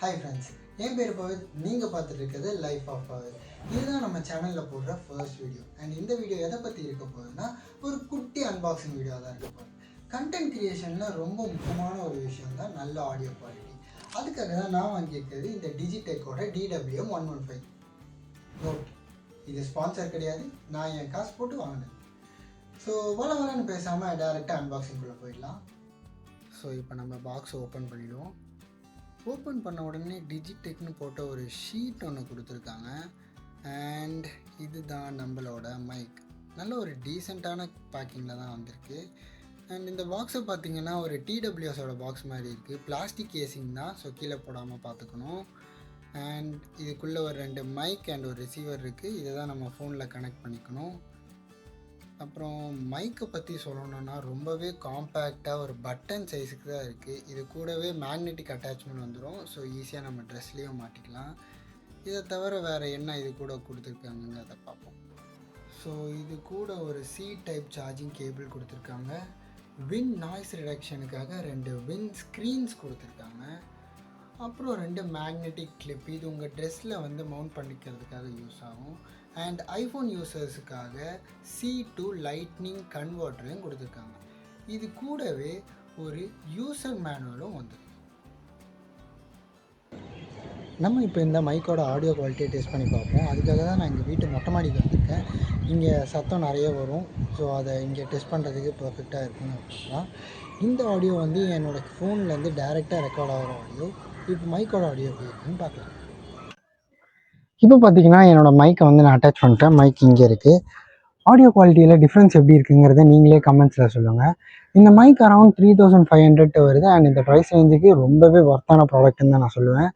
Hi friends, என் பேர் பவித். நீங்கள் பார்த்துட்டு இருக்கிறது லைஃப் ஆஃப் பவித். இதுதான் நம்ம சேனலில் போடுற ஃபர்ஸ்ட் வீடியோ. அண்ட் இந்த வீடியோ எதை பற்றி இருக்க போகுதுன்னா ஒரு குட்டி அன்பாக்சிங் வீடியோ தான் இருக்க போகுது. கண்டென்ட் கிரியேஷனில் ரொம்ப முக்கியமான ஒரு விஷயம் தான் நல்ல ஆடியோ குவாலிட்டி. அதுக்காக தான் நான் வாங்கியிருக்கிறது இந்த டிஜிடெக்கோட DWM-115 நோட். இது ஸ்பான்சர் கிடையாது, நான் என் காசு போட்டு வாங்கினேன். ஸோ வளன்னு பேசாமல் டேரெக்டாக அன்பாக்சிங்குள்ளே போயிடலாம். ஸோ இப்போ நம்ம பாக்ஸை ஓப்பன் பண்ணிவிடுவோம். ஓப்பன் பண்ண உடனே டிஜிடெக்னு போட்ட ஒரு ஷீட் ஒன்று கொடுத்துருக்காங்க. அண்ட் இதுதான் நம்மளோட மைக். நல்ல ஒரு டீசெண்டான பேக்கிங்கில் தான் வந்திருக்கு. அண்ட் இந்த பாக்ஸை பார்த்திங்கன்னா ஒரு TWSோட பாக்ஸ் மாதிரி இருக்குது. பிளாஸ்டிக் கேசிங் தான், ஸோ கீழே போடாமல் பார்த்துக்கணும். அண்ட் இதுக்குள்ளே ஒரு 2 மைக் அண்ட் ஒரு ரிசீவர் இருக்குது. இதை தான் நம்ம ஃபோனில் கனெக்ட் பண்ணிக்கணும். அப்புறம் மைக்கை பற்றி சொல்லணுன்னா ரொம்பவே காம்பேக்டாக ஒரு பட்டன் சைஸுக்கு தான் இருக்குது. இது கூடவே மேக்னெட்டிக் அட்டாச்மெண்ட் வந்துடும், ஸோ ஈஸியாக நம்ம ட்ரெஸ்லேயும் மாட்டிக்கலாம். இதை தவிர வேறு என்ன இது கூட கொடுத்துருக்காங்கன்னு அதை பார்ப்போம். ஸோ இது கூட ஒரு C டைப் சார்ஜிங் கேபிள் கொடுத்துருக்காங்க. விண்ட் நாய்ஸ் ரிடக்ஷனுக்காக 2 விண்ட் ஸ்க்ரீன்ஸ் கொடுத்துருக்காங்க. அப்புறம் 2 மேக்னெட்டிக் கிளிப். இது உங்கள் ட்ரெஸ்ஸில் வந்து மவுண்ட் பண்ணிக்கிறதுக்காக யூஸ் ஆகும். அண்ட் ஐஃபோன் யூசர்ஸுக்காக C to லைட்னிங் கன்வெர்ட்டரையும் கொடுத்துருக்காங்க. இது கூடவே ஒரு யூசர் மேனுவலும் வந்து. நம்ம இப்போ இந்த மைக்கோட ஆடியோ குவாலிட்டியை டெஸ்ட் பண்ணி பார்ப்போம். அதுக்காக தான் நான் எங்கள் வீட்டு மொட்டை மாடிக்கு வந்திருக்கேன். இங்கே சத்தம் நிறைய வரும், ஸோ அதை இங்கே டெஸ்ட் பண்ணுறதுக்கு பர்ஃபெக்டாக இருக்குன்னு அப்படின்னா இந்த ஆடியோ வந்து என்னோடய ஃபோன்லேருந்து டைரெக்டாக ரெக்கார்ட் ஆகிற ஆடியோ. இப்போ மைக்கோட ஆடியோ எப்படி இருக்குன்னு பார்க்கலாம். இப்போ பார்த்தீங்கன்னா என்னோடய மைக்கை வந்து நான் அட்டாச் பண்ணிட்டேன். மைக் இங்கே இருக்குது. ஆடியோ குவாலிட்டியில் டிஃப்ரென்ஸ் எப்படி இருக்குங்கிறத நீங்களே கமெண்ட்ஸில் சொல்லுங்கள். இந்த மைக் அரௌண்ட் 3500 வருது. அண்ட் இந்த ப்ரைஸ் ரேஞ்சுக்கு ரொம்பவே ஒர்த்தான ப்ராடக்ட்னு தான் நான் சொல்லுவேன்.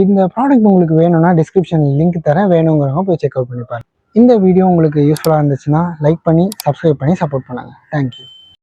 இந்த ப்ராடக்ட் உங்களுக்கு வேணும்னா டிஸ்கிரிப்ஷனில் லிங்க் தரேன், வேணுங்கிறவங்க போய் செக் அவுட் பண்ணிப்பாருங்க. இந்த வீடியோ உங்களுக்கு யூஸ்ஃபுல்லாக இருந்துச்சுன்னா லைக் பண்ணி சப்ஸ்கிரைப் பண்ணி சப்போர்ட் பண்ணுங்கள். தேங்க்யூ.